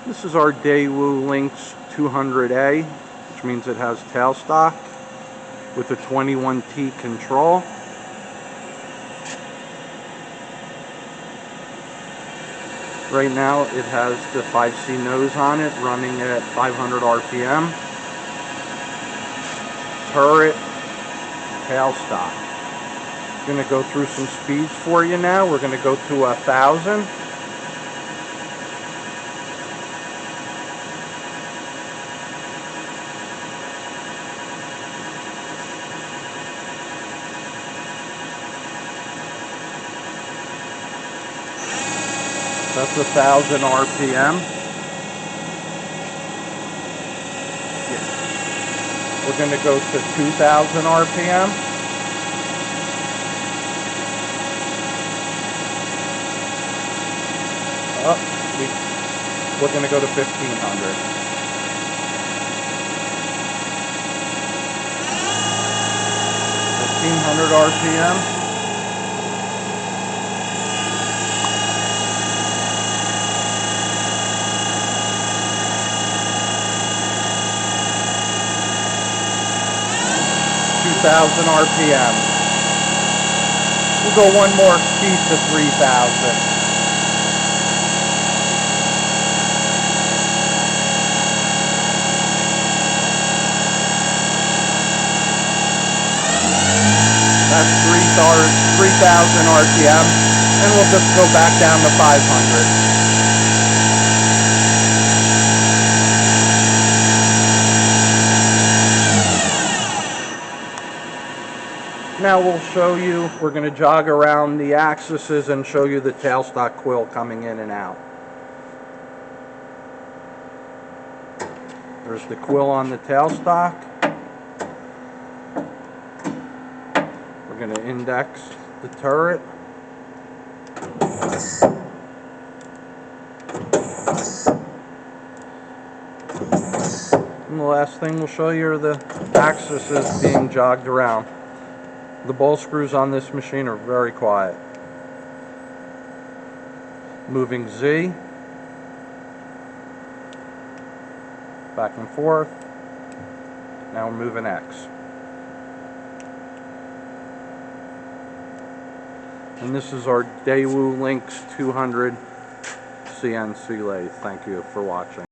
This is our Daewoo Lynx 200A, which means it has tailstock with a 21T control. Right now it has the 5C nose on it, running at 500 RPM. Turret, tailstock. I'm going to go through some speeds for you now. We're going to go to 1,000. That's 1,000 RPM. Yeah. We're going to go to 2,000 RPM. We're going to go to 1,500. 1,500 RPM. RPM. We'll go one more speed to 3,000. That's 3,000 RPM, and we'll just go back down to 500. Now we'll show you, we're going to jog around the axes and show you the tailstock quill coming in and out. There's the quill on the tailstock. We're going to index the turret. And the last thing we'll show you are the axes being jogged around. The ball screws on this machine are very quiet. Moving Z, back and forth. Now we're moving X. And this is our Daewoo Lynx 200 CNC lathe. Thank you for watching.